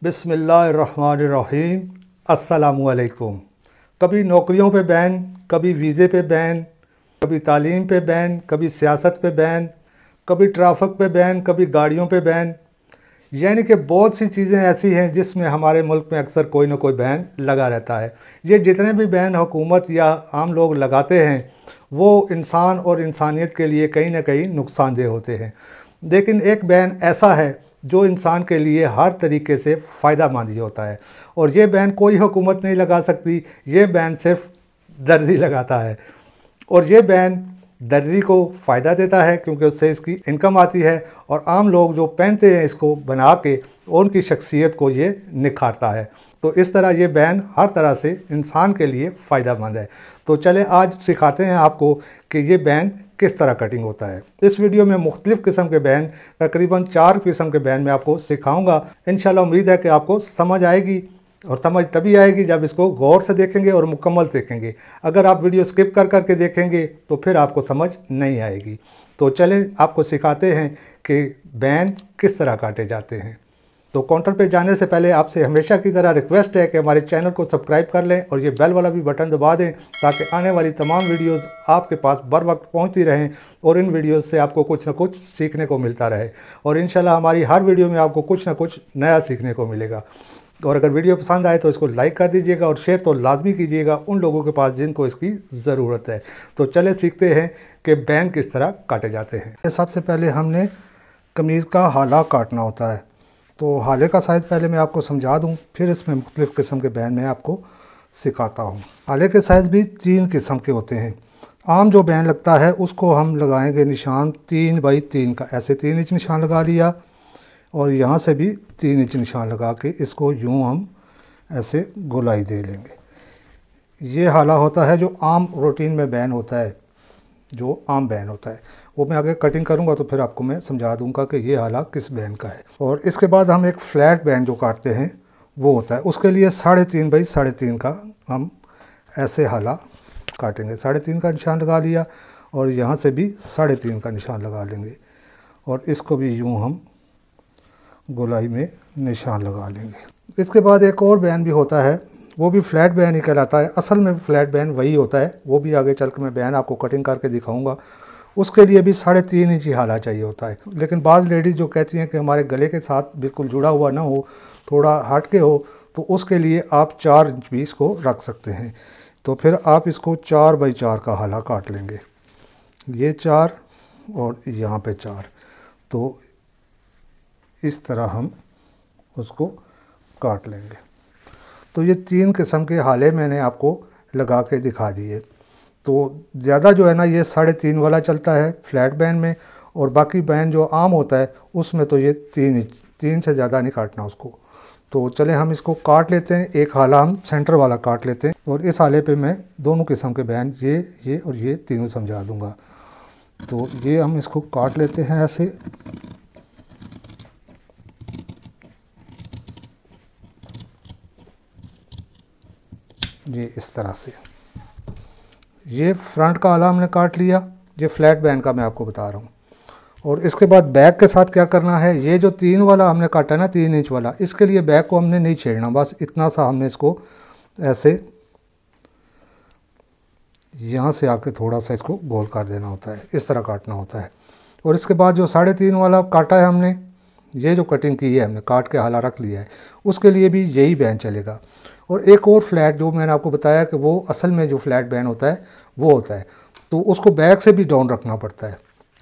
बिस्मिल्लाहिर्रहमानिर्रहीम। अस्सलामुअलैकुम। कभी नौकरियों पे बैन, कभी वीज़े पे बैन, कभी तालीम पे बैन, कभी सियासत पे बैन, कभी ट्रैफिक पे बैन, कभी गाड़ियों पे बैन। यानी कि बहुत सी चीज़ें ऐसी हैं जिसमें हमारे मुल्क में अक्सर कोई ना कोई बैन लगा रहता है। ये जितने भी बैन हुकूमत या आम लोग लगाते हैं वो इंसान और इंसानियत के लिए कहीं ना कहीं नुकसानदेह होते हैं। लेकिन एक बैन ऐसा है जो इंसान के लिए हर तरीके से फ़ायदा मंद ही होता है, और ये बैन कोई हुकूमत नहीं लगा सकती। ये बैन सिर्फ दर्जी लगाता है, और ये बैन दर्जी को फ़ायदा देता है क्योंकि उससे इसकी इनकम आती है, और आम लोग जो पहनते हैं इसको बना के उनकी शख्सियत को ये निखारता है। तो इस तरह ये बैन हर तरह से इंसान के लिए फ़ायदा मंद है। तो चले आज सिखाते हैं आपको कि ये बैन किस तरह कटिंग होता है। इस वीडियो में मुख्तलिफ़ किस्म के बैन, तकरीबन 4 किस्म के बैन मैं आपको सिखाऊंगा। इंशाल्लाह उम्मीद है कि आपको समझ आएगी, और समझ तभी आएगी जब इसको गौर से देखेंगे और मुकम्मल देखेंगे। अगर आप वीडियो स्किप कर करके देखेंगे तो फिर आपको समझ नहीं आएगी। तो चलें आपको सिखाते हैं कि बैन किस तरह काटे जाते हैं। तो काउंटर पे जाने से पहले आपसे हमेशा की तरह रिक्वेस्ट है कि हमारे चैनल को सब्सक्राइब कर लें और ये बेल वाला भी बटन दबा दें ताकि आने वाली तमाम वीडियोस आपके पास बर वक्त पहुँचती रहें, और इन वीडियोस से आपको कुछ ना कुछ सीखने को मिलता रहे। और इंशाल्लाह हमारी हर वीडियो में आपको कुछ ना कुछ नया सीखने को मिलेगा। और अगर वीडियो पसंद आए तो इसको लाइक कर दीजिएगा, और शेयर तो लाजमी कीजिएगा उन लोगों के पास जिनको इसकी ज़रूरत है। तो चले सीखते हैं कि बैन किस तरह काटे जाते हैं। सबसे पहले हमने कमीज़ का हाला काटना होता है। तो हाले का साइज़ पहले मैं आपको समझा दूं, फिर इसमें मुख्तलिफ़ किस्म के बैन मैं आपको सिखाता हूं। हाले के साइज़ भी 3 किस्म के होते हैं। आम जो बैन लगता है उसको हम लगाएंगे निशान 3 बाई 3 का, ऐसे 3 इंच निशान लगा लिया, और यहाँ से भी 3 इंच निशान लगा के इसको यूँ हम ऐसे गोलाई दे लेंगे। ये हाला होता है जो आम रूटीन में बैन होता है, जो आम बैन होता है। वो मैं आगे कटिंग करूँगा तो फिर आपको मैं समझा दूँगा कि ये हाला किस बैन का है। और इसके बाद हम एक फ्लैट बैन जो काटते हैं वो होता है, उसके लिए 3.5 बाई 3.5 का हम ऐसे हाला काटेंगे। 3.5 का निशान लगा लिया, और यहाँ से भी 3.5 का निशान लगा लेंगे, और इसको भी यूँ हम गोलाई में निशान लगा लेंगे। इसके बाद एक और बैन भी होता है, वो भी फ्लैट बैन ही कहलाता है। असल में फ्लैट बैन वही होता है, वो भी आगे चल के मैं बैन आपको कटिंग करके दिखाऊंगा। उसके लिए भी 3.5 इंच ही हाला चाहिए होता है। लेकिन बाज़ लेडीज़ जो कहती हैं कि हमारे गले के साथ बिल्कुल जुड़ा हुआ ना हो, थोड़ा हट के हो, तो उसके लिए आप 4 इंच भी इसको रख सकते हैं। तो फिर आप इसको 4 बाई 4 का हाला काट लेंगे। ये 4 और यहाँ पे 4, तो इस तरह हम उसको काट लेंगे। तो ये 3 किस्म के हाले मैंने आपको लगा के दिखा दिए। तो ज़्यादा जो है ना ये 3.5 वाला चलता है फ्लैट बैन में, और बाकी बैन जो आम होता है उसमें तो ये 3 इंच, 3 से ज़्यादा नहीं काटना उसको। तो चले हम इसको काट लेते हैं। एक हाला हम सेंटर वाला काट लेते हैं, और इस हाले पे मैं दोनों किस्म के बैन ये और ये तीनों समझा दूँगा। तो ये हम इसको काट लेते हैं ऐसे। ये इस तरह से ये फ्रंट का हाला हमने काट लिया। ये फ्लैट बैन का मैं आपको बता रहा हूँ। और इसके बाद बैक के साथ क्या करना है, ये जो 3 वाला हमने काटा ना, 3 इंच वाला, इसके लिए बैक को हमने नहीं छेड़ना, बस इतना सा हमने इसको ऐसे यहाँ से आके थोड़ा सा इसको गोल कर देना होता है, इस तरह काटना होता है। और इसके बाद जो 3.5 वाला काटा है हमने, ये जो कटिंग की है हमने, काट के हाला रख लिया है, उसके लिए भी यही बैन चलेगा। और एक और फ्लैट जो मैंने आपको बताया कि वो असल में जो फ्लैट बैन होता है वो होता है, तो उसको बैक से भी डाउन रखना पड़ता है।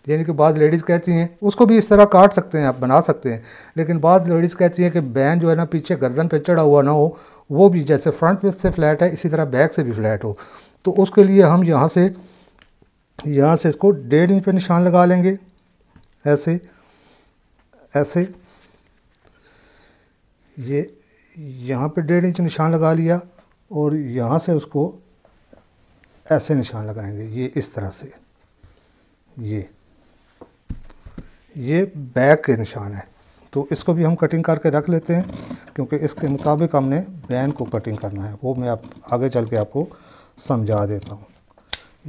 यानी कि बाद लेडीज़ कहती हैं उसको भी इस तरह काट सकते हैं, आप बना सकते हैं, लेकिन बाद लेडीज़ कहती हैं कि बैन जो है ना पीछे गर्दन पे चढ़ा हुआ ना हो, वो भी जैसे फ्रंट से फ्लैट है इसी तरह बैक से भी फ्लैट हो। तो उसके लिए हम यहाँ से इसको 1.5 इंच पे निशान लगा लेंगे, ऐसे ऐसे। ये यहाँ पे 1.5 इंच निशान लगा लिया, और यहाँ से उसको ऐसे निशान लगाएंगे, ये इस तरह से। ये बैक के निशान है। तो इसको भी हम कटिंग करके रख लेते हैं, क्योंकि इसके मुताबिक हमने बैन को कटिंग करना है। वो मैं आप आगे चल के आपको समझा देता हूँ।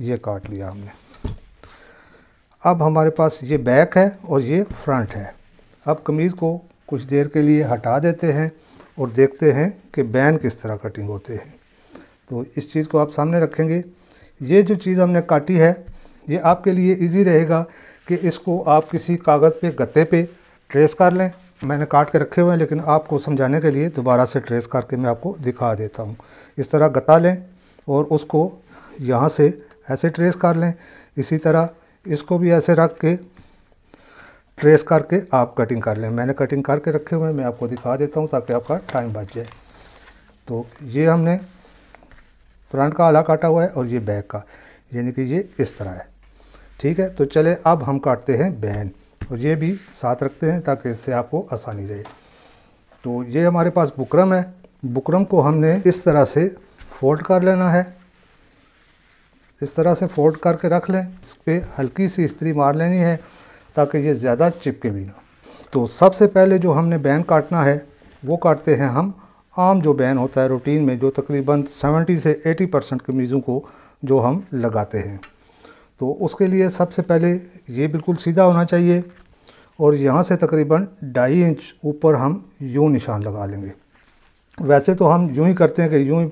ये काट लिया हमने। अब हमारे पास ये बैक है और ये फ्रंट है। अब कमीज़ को कुछ देर के लिए हटा देते हैं, और देखते हैं कि बैन किस तरह कटिंग होते हैं। तो इस चीज़ को आप सामने रखेंगे। ये जो चीज़ हमने काटी है ये आपके लिए इजी रहेगा कि इसको आप किसी कागज़ पे गत्ते पे ट्रेस कर लें। मैंने काट के रखे हुए हैं, लेकिन आपको समझाने के लिए दोबारा से ट्रेस करके मैं आपको दिखा देता हूँ। इस तरह गत्ता लें और उसको यहाँ से ऐसे ट्रेस कर लें। इसी तरह इसको भी ऐसे रख के ट्रेस करके आप कटिंग कर लें। मैंने कटिंग करके रखे हुए हैं, मैं आपको दिखा देता हूँ ताकि आपका टाइम बच जाए। तो ये हमने फ्रंट का आला काटा हुआ है और ये बैक का, यानी कि ये इस तरह है। ठीक है, तो चले अब हम काटते हैं बैन, और ये भी साथ रखते हैं ताकि इससे आपको आसानी रहे। तो ये हमारे पास बुकरम है। बुकरम को हमने इस तरह से फोल्ड कर लेना है। इस तरह से फोल्ड करके रख लें। इस पर हल्की सी इस्त्री मार लेनी है ताकि ये ज़्यादा चिपके भी ना। तो सबसे पहले जो हमने बैन काटना है वो काटते हैं हम आम जो बैन होता है रूटीन में, जो तकरीबन 70 से 80% कमीज़ों को जो हम लगाते हैं। तो उसके लिए सबसे पहले ये बिल्कुल सीधा होना चाहिए और यहाँ से तकरीबन 2.5 इंच ऊपर हम यूँ निशान लगा लेंगे। वैसे तो हम यूँ ही करते हैं कि यूँ ही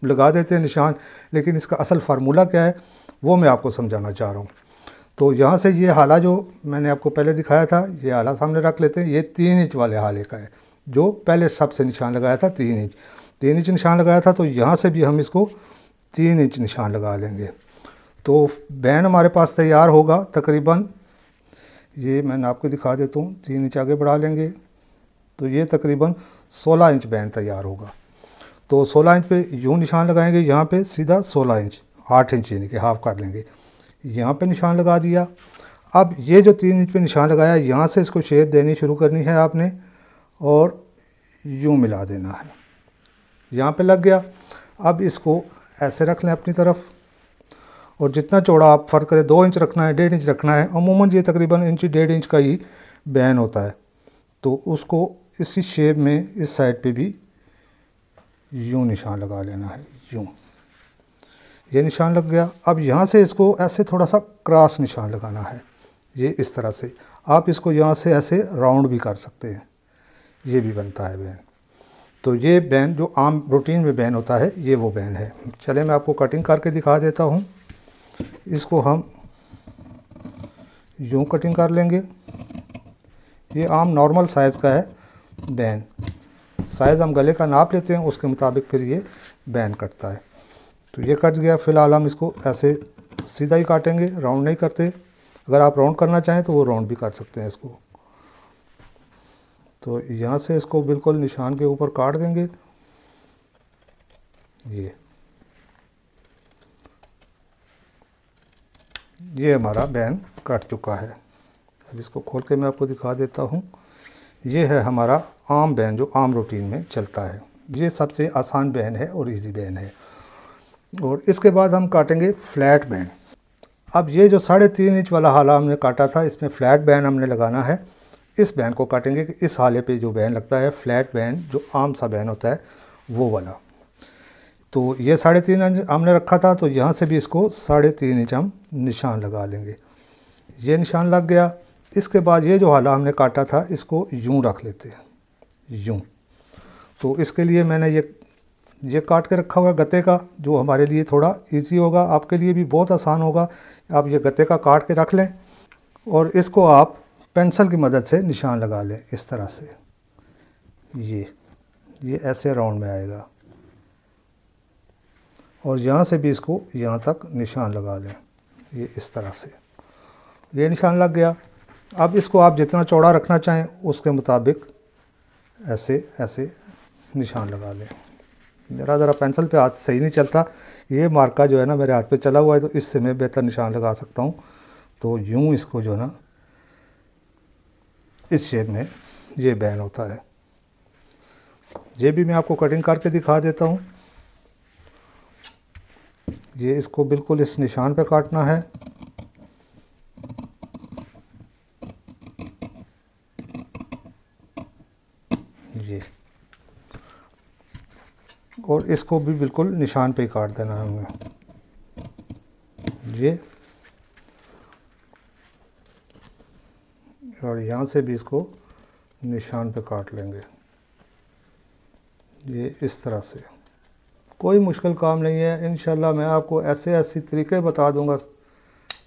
लगा देते हैं निशान, लेकिन इसका असल फार्मूला क्या है वो मैं आपको समझाना चाह रहा हूँ। तो यहाँ से ये हाला जो मैंने आपको पहले दिखाया था, ये हाला सामने रख लेते हैं। ये 3 इंच वाले हाले का है, जो पहले सबसे निशान लगाया था 3 इंच निशान लगाया था। तो यहाँ से भी हम इसको 3 इंच निशान लगा लेंगे। तो बैन हमारे पास तैयार होगा तकरीबन, ये मैंने आपको दिखा देता हूँ, 3 इंच आगे बढ़ा लेंगे तो ये तकरीबन 16 इंच बैन तैयार होगा। तो 16 इंच पे यूँ निशान लगाएंगे, यहाँ पे सीधा 16 इंच, 8 इंच यानी कि हाफ़ कर लेंगे। यहाँ पे निशान लगा दिया। अब ये जो 3 इंच पे निशान लगाया, यहाँ से इसको शेप देनी शुरू करनी है आपने और यूँ मिला देना है। यहाँ पे लग गया। अब इसको ऐसे रख लें अपनी तरफ, और जितना चौड़ा आप फ़र्क करें, 2 इंच रखना है, 1.5 इंच रखना है। अमूमन ये तकरीबन इंच 1.5 इंच का ही बैन होता है। तो उसको इसी शेप में इस साइड पे भी यूँ निशान लगा लेना है, यूँ। ये निशान लग गया। अब यहाँ से इसको ऐसे थोड़ा सा क्रॉस निशान लगाना है, ये इस तरह से। आप इसको यहाँ से ऐसे राउंड भी कर सकते हैं, ये भी बनता है बैन। तो ये बैन जो आम रूटीन में बैन होता है, ये वो बैन है। चले मैं आपको कटिंग करके दिखा देता हूँ। इसको हम यूँ कटिंग कर लेंगे। ये आम नॉर्मल साइज़ का है बैन। साइज़ हम गले का नाप लेते हैं, उसके मुताबिक फिर ये बैन कटता है। तो ये कट गया। फ़िलहाल हम इसको ऐसे सीधा ही काटेंगे, राउंड नहीं करते। अगर आप राउंड करना चाहें तो वो राउंड भी कर सकते हैं इसको। तो यहाँ से इसको बिल्कुल निशान के ऊपर काट देंगे। ये हमारा बैन कट चुका है। अब इसको खोल के मैं आपको दिखा देता हूँ। ये है हमारा आम बैन जो आम रूटीन में चलता है। ये सबसे आसान बैन है और इजी बैन है। और इसके बाद हम काटेंगे फ्लैट बैन। अब ये जो 3.5 इंच वाला हाला हमने काटा था, इसमें फ्लैट बैन हमने लगाना है। इस बैन को काटेंगे कि इस हाले पे जो बैन लगता है, फ्लैट बैन जो आम सा बैन होता है वो वाला। तो ये 3.5 इंच हमने रखा था, तो यहाँ से भी इसको 3.5 इंच हम निशान लगा लेंगे। ये निशान लग गया। इसके बाद ये जो हाला हमने काटा था, इसको यूँ रख लेते हैं, यूँ। तो इसके लिए मैंने ये काट के रखा हुआ है गत्ते का, जो हमारे लिए थोड़ा इजी होगा, आपके लिए भी बहुत आसान होगा। आप ये गत्ते का काट के रख लें और इसको आप पेंसिल की मदद से निशान लगा लें इस तरह से। ये ऐसे राउंड में आएगा और यहाँ से भी इसको यहाँ तक निशान लगा लें, ये इस तरह से। ये निशान लग गया। अब इसको आप जितना चौड़ा रखना चाहें उसके मुताबिक ऐसे ऐसे निशान लगा लें। मेरा ज़रा पेंसिल पे हाथ सही नहीं चलता, ये मार्का जो है ना मेरे हाथ पे चला हुआ है, तो इससे मैं बेहतर निशान लगा सकता हूँ। तो यूँ इसको जो ना इस शेप में ये बैन होता है। ये भी मैं आपको कटिंग करके दिखा देता हूँ। ये इसको बिल्कुल इस निशान पे काटना है। ये और इसको भी बिल्कुल निशान पे ही काट देना है हमें। ये और यहाँ से भी इसको निशान पे काट लेंगे। ये इस तरह से, कोई मुश्किल काम नहीं है। इंशाल्लाह मैं आपको ऐसे ऐसे तरीके बता दूंगा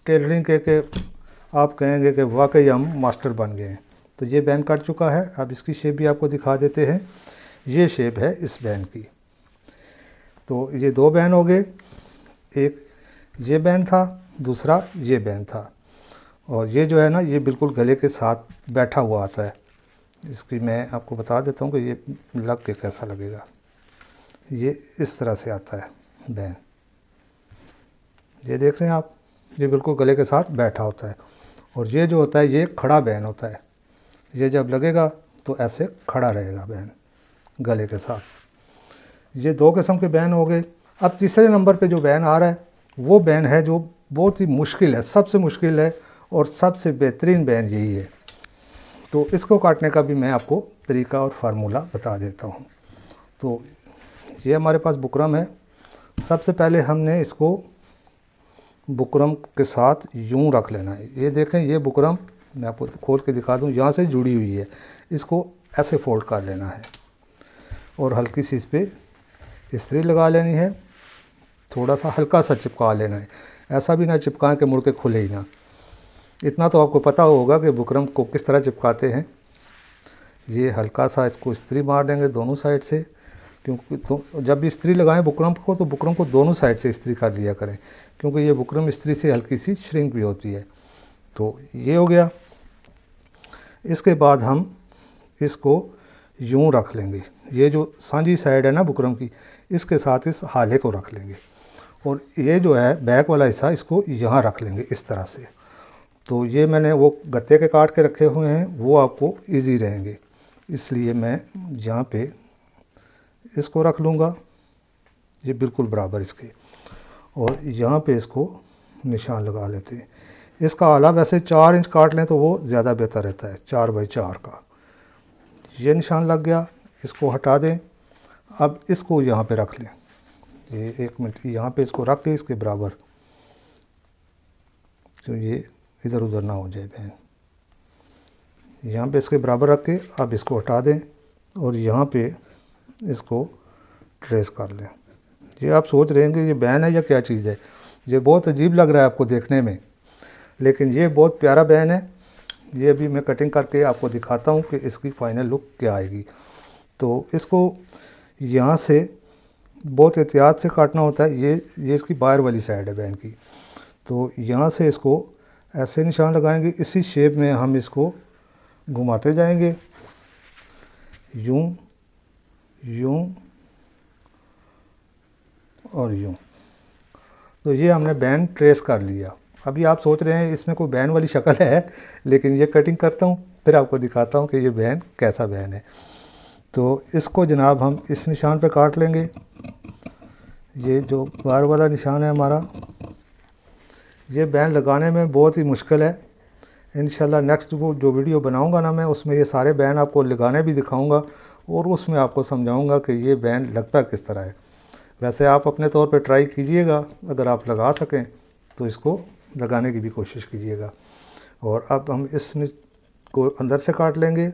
टेलरिंग के आप कहेंगे कि वाकई हम मास्टर बन गए हैं। तो ये बैन कट चुका है। अब इसकी शेप भी आपको दिखा देते हैं। ये शेप है इस बैन की। तो ये दो बैन हो गए, एक ये बैन था, दूसरा ये बैन था। और ये जो है ना, ये बिल्कुल गले के साथ बैठा हुआ आता है। इसकी मैं आपको बता देता हूँ कि ये लग के कैसा लगेगा। ये इस तरह से आता है बैन, ये देख रहे हैं आप, ये बिल्कुल गले के साथ बैठा होता है। और ये जो होता है ये खड़ा बैन होता है। ये जब लगेगा तो ऐसे खड़ा रहेगा बैन गले के साथ। ये दो किस्म के बैन हो गए। अब तीसरे नंबर पे जो बैन आ रहा है वो बैन है जो बहुत ही मुश्किल है, सबसे मुश्किल है और सबसे बेहतरीन बैन यही है। तो इसको काटने का भी मैं आपको तरीका और फार्मूला बता देता हूँ। तो ये हमारे पास बुकरम है। सबसे पहले हमने इसको बुकरम के साथ यूं रख लेना है। ये देखें, ये बुकरम मैं आपको खोल के दिखा दूं, यहाँ से जुड़ी हुई है। इसको ऐसे फोल्ड कर लेना है और हल्की सी इस पर इस्त्री लगा लेनी है। थोड़ा सा हल्का सा चिपका लेना है, ऐसा भी ना चिपकाएं कि मुड़ के खुले ही ना। इतना तो आपको पता होगा कि बुकरम को किस तरह चिपकाते हैं। ये हल्का सा इसको इस्त्री मार देंगे दोनों साइड से, क्योंकि तो जब भी इस्त्री लगाएं बुकरम को तो बुकरम को दोनों साइड से इस्त्री कर लिया करें, क्योंकि ये बुकरम इस्त्री से हल्की सी श्रिंक भी होती है। तो ये हो गया। इसके बाद हम इसको यूं रख लेंगे। ये जो सांझी साइड है ना बुकरम की, इसके साथ इस हाले को रख लेंगे और ये जो है बैक वाला हिस्सा इसको यहाँ रख लेंगे इस तरह से। तो ये मैंने वो गत्ते के काट के रखे हुए हैं, वो आपको इजी रहेंगे, इसलिए मैं यहाँ पे इसको रख लूँगा, ये बिल्कुल बराबर इसके। और यहाँ पे इसको निशान लगा लेते हैं। इसका आला वैसे 4 इंच काट लें तो वो ज़्यादा बेहतर रहता है, 4 बाई 4 का। ये निशान लग गया, इसको हटा दें। अब इसको यहाँ पे रख लें। ये 1 मिनट यहाँ पे इसको रख के इसके बराबर, तो ये इधर उधर ना हो जाए बैन। यहाँ पे इसके बराबर रख के अब इसको हटा दें और यहाँ पे इसको ट्रेस कर लें। ये आप सोच रहे हैं कि ये बैन है या क्या चीज़ है। ये बहुत अजीब लग रहा है आपको देखने में, लेकिन ये बहुत प्यारा बैन है। ये अभी मैं कटिंग करके आपको दिखाता हूँ कि इसकी फ़ाइनल लुक क्या आएगी। तो इसको यहाँ से बहुत एहतियात से काटना होता है। ये इसकी बाहर वाली साइड है बैन की। तो यहाँ से इसको ऐसे निशान लगाएंगे, इसी शेप में हम इसको घुमाते जाएंगे, यूं यूं और यूं। तो ये हमने बैन ट्रेस कर लिया। अभी आप सोच रहे हैं इसमें कोई बैन वाली शक्ल है, लेकिन ये कटिंग करता हूँ फिर आपको दिखाता हूँ कि ये बैन कैसा बैन है। तो इसको जनाब हम इस निशान पे काट लेंगे। ये जो बार वाला निशान है हमारा, ये बैन लगाने में बहुत ही मुश्किल है। इंशाल्लाह नेक्स्ट वो जो वीडियो बनाऊंगा ना मैं, उसमें ये सारे बैन आपको लगाने भी दिखाऊंगा और उसमें आपको समझाऊंगा कि ये बैन लगता किस तरह है। वैसे आप अपने तौर पे ट्राई कीजिएगा, अगर आप लगा सकें तो इसको लगाने की भी कोशिश कीजिएगा। और अब हम इस को अंदर से काट लेंगे।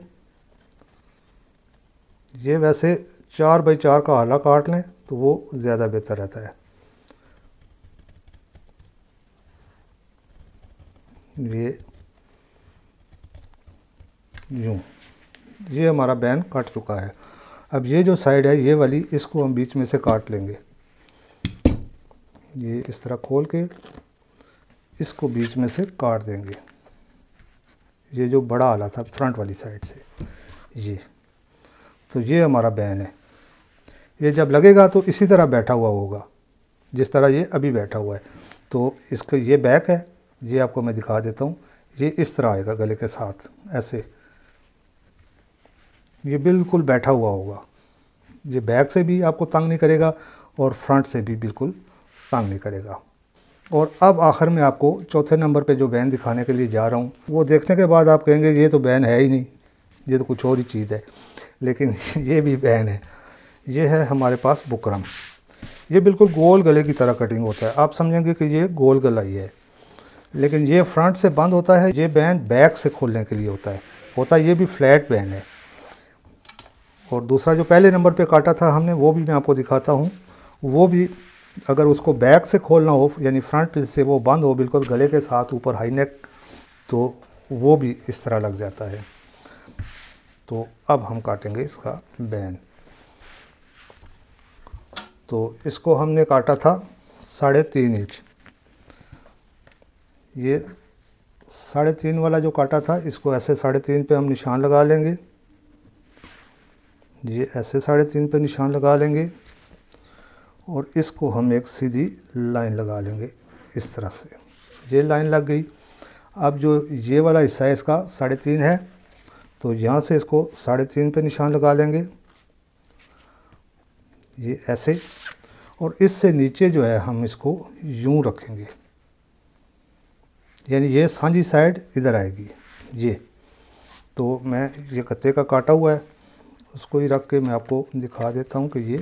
ये वैसे 4 बाई 4 का हाला काट लें तो वो ज़्यादा बेहतर रहता है। ये यूँ, ये हमारा बैन कट चुका है। अब ये जो साइड है ये वाली, इसको हम बीच में से काट लेंगे। ये इस तरह खोल के इसको बीच में से काट देंगे। ये जो बड़ा आला था फ्रंट वाली साइड से, ये तो ये हमारा बैन है। ये जब लगेगा तो इसी तरह बैठा हुआ होगा जिस तरह ये अभी बैठा हुआ है। तो इसका ये बैक है, ये आपको मैं दिखा देता हूँ। ये इस तरह आएगा गले के साथ ऐसे, ये बिल्कुल बैठा हुआ होगा। ये बैक से भी आपको तंग नहीं करेगा और फ्रंट से भी बिल्कुल तंग नहीं करेगा। और अब आखिर में आपको चौथे नंबर पे जो बैन दिखाने के लिए जा रहा हूँ, वो देखने के बाद आप कहेंगे ये तो बैन है ही नहीं, ये तो कुछ और ही चीज़ है। लेकिन ये भी बैन है। ये है हमारे पास बुकरम। ये बिल्कुल गोल गले की तरह कटिंग होता है। आप समझेंगे कि ये गोल गला ही है, लेकिन ये फ्रंट से बंद होता है। ये बैन बैक से खोलने के लिए होता है ये भी फ्लैट बैन है। और दूसरा जो पहले नंबर पे काटा था हमने वो भी मैं आपको दिखाता हूँ। वो भी अगर उसको बैक से खोलना हो यानी फ्रंट पे से वो बंद हो बिल्कुल गले के साथ ऊपर हाई नेक, तो वो भी इस तरह लग जाता है। तो अब हम काटेंगे इसका बैन। तो इसको हमने काटा था 3.5 इंच। ये 3.5 वाला जो काटा था इसको ऐसे 3.5 पे हम निशान लगा लेंगे। ये ऐसे 3.5 पे निशान लगा लेंगे और इसको हम एक सीधी लाइन लगा लेंगे इस तरह से। ये लाइन लग गई। अब जो ये वाला हिस्सा है इसका 3.5 है, तो यहाँ से इसको 3.5 पे निशान लगा लेंगे, ये ऐसे। और इससे नीचे जो है हम इसको यूं रखेंगे, यानी ये सांझी साइड इधर आएगी ये। तो मैं ये गत्ते का काटा हुआ है उसको ही रख के मैं आपको दिखा देता हूँ कि ये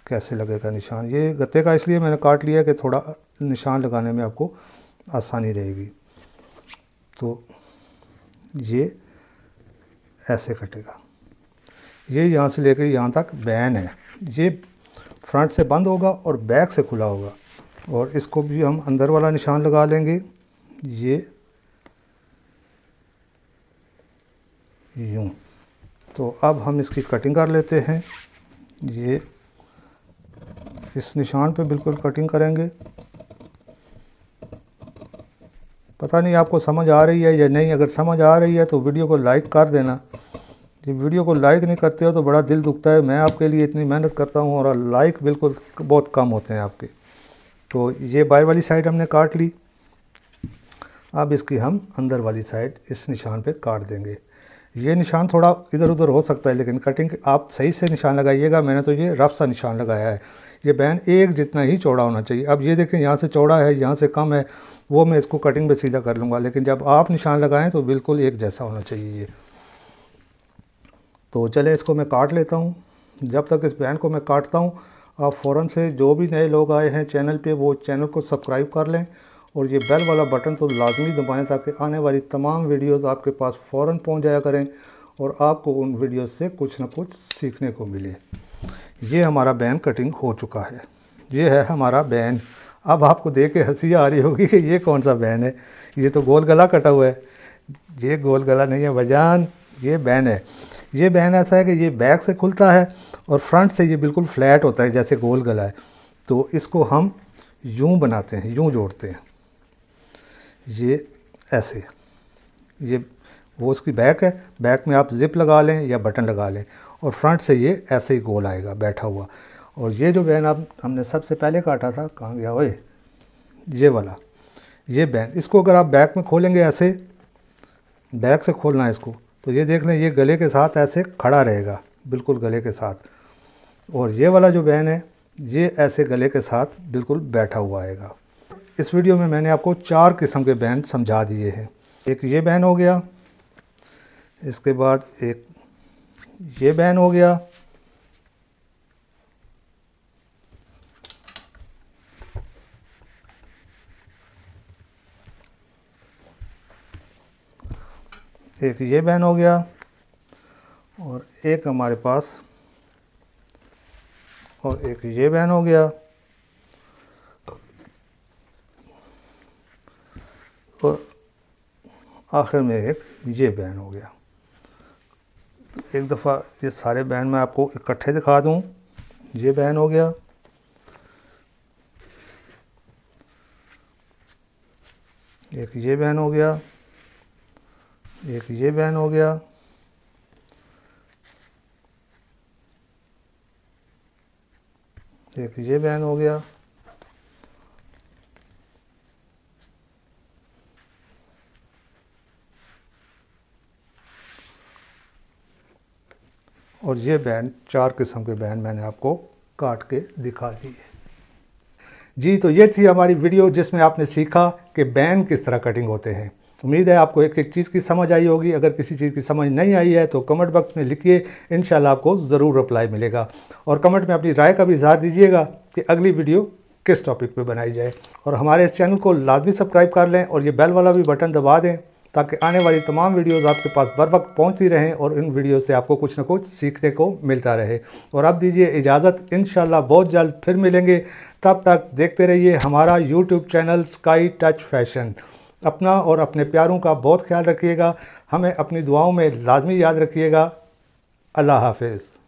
कैसे लगेगा निशान। ये गत्ते का इसलिए मैंने काट लिया कि थोड़ा निशान लगाने में आपको आसानी रहेगी। तो ये ऐसे कटेगा। ये यहाँ से लेकर यहाँ तक बैन है। ये फ्रंट से बंद होगा और बैक से खुला होगा। और इसको भी हम अंदर वाला निशान लगा लेंगे, ये यूँ। तो अब हम इसकी कटिंग कर लेते हैं। ये इस निशान पे बिल्कुल कटिंग करेंगे। पता नहीं आपको समझ आ रही है या नहीं। अगर समझ आ रही है तो वीडियो को लाइक कर देना। जब वीडियो को लाइक नहीं करते हो तो बड़ा दिल दुखता है। मैं आपके लिए इतनी मेहनत करता हूँ और लाइक बिल्कुल बहुत कम होते हैं आपके। तो ये बाहर वाली साइड हमने काट ली। अब इसकी हम अंदर वाली साइड इस निशान पे काट देंगे। ये निशान थोड़ा इधर उधर हो सकता है लेकिन कटिंग आप सही से निशान लगाइएगा। मैंने तो ये रफ सा निशान लगाया है। ये बैन एक जितना ही चौड़ा होना चाहिए। अब ये देखें यहाँ से चौड़ा है, यहाँ से कम है, वो मैं इसको कटिंग पे सीधा कर लूँगा। लेकिन जब आप निशान लगाएं तो बिल्कुल एक जैसा होना चाहिए ये। तो चले इसको मैं काट लेता हूँ। जब तक इस बैन को मैं काटता हूँ आप फ़ौरन से जो भी नए लोग आए हैं चैनल पे वो चैनल को सब्सक्राइब कर लें और ये बेल वाला बटन तो लाजमी दबाएं ताकि आने वाली तमाम वीडियोस आपके पास फ़ौरन पहुंच जाया करें और आपको उन वीडियोस से कुछ ना कुछ सीखने को मिले। ये हमारा बैन कटिंग हो चुका है। ये है हमारा बैन। अब आपको देख के हंसी आ रही होगी कि ये कौन सा बैन है। ये तो गोल गला कटा हुआ है। ये गोल गला नहीं है भाईजान, ये बैन है। ये बैन ऐसा है कि ये बैक से खुलता है और फ्रंट से ये बिल्कुल फ्लैट होता है जैसे गोल गला है। तो इसको हम यूं बनाते हैं, यूं जोड़ते हैं। ये ऐसे, ये वो उसकी बैक है। बैक में आप ज़िप लगा लें या बटन लगा लें और फ्रंट से ये ऐसे ही गोल आएगा बैठा हुआ। और ये जो बैन आप हमने सबसे पहले काटा था, कहाँ गया ओए, ये वाला, ये बैन, इसको अगर आप बैक में खोलेंगे ऐसे, बैक से खोलना है इसको, तो ये देख लें ये गले के साथ ऐसे खड़ा रहेगा बिल्कुल गले के साथ। और ये वाला जो बैन है ये ऐसे गले के साथ बिल्कुल बैठा हुआ आएगा। इस वीडियो में मैंने आपको 4 किस्म के बैन समझा दिए हैं। एक ये बैन हो गया, इसके बाद एक ये बैन हो गया, एक ये बैन हो गया और एक हमारे पास और एक ये बैन हो गया और आखिर में एक ये बैन हो गया। तो एक दफ़ा ये सारे बैन मैं आपको इकट्ठे दिखा दूं। ये बैन हो गया, एक ये बैन हो गया, एक ये बैन हो गया, एक ये बैन हो गया और ये बैन, 4 किस्म के बैन मैंने आपको काट के दिखा दिए। जी, तो ये थी हमारी वीडियो जिसमें आपने सीखा कि बैन किस तरह कटिंग होते हैं। उम्मीद है आपको एक एक चीज़ की समझ आई होगी। अगर किसी चीज़ की समझ नहीं आई है तो कमेंट बॉक्स में लिखिए, इंशाल्लाह आपको ज़रूर रिप्लाई मिलेगा। और कमेंट में अपनी राय का भी इज़हार दीजिएगा कि अगली वीडियो किस टॉपिक पे बनाई जाए। और हमारे इस चैनल को लाजमी सब्सक्राइब कर लें और ये बेल वाला भी बटन दबा दें ताकि आने वाली तमाम वीडियोज़ आपके पास बर वक्त पहुँचती रहें और इन वीडियो से आपको कुछ ना कुछ सीखने को मिलता रहे। और अब दीजिए इजाज़त, इंशाल्लाह बहुत जल्द फिर मिलेंगे। तब तक देखते रहिए हमारा YouTube channel sky touch fashion. अपना और अपने प्यारों का बहुत ख्याल रखिएगा, हमें अपनी दुआओं में लाजमी याद रखिएगा। अल्लाह हाफ़िज़।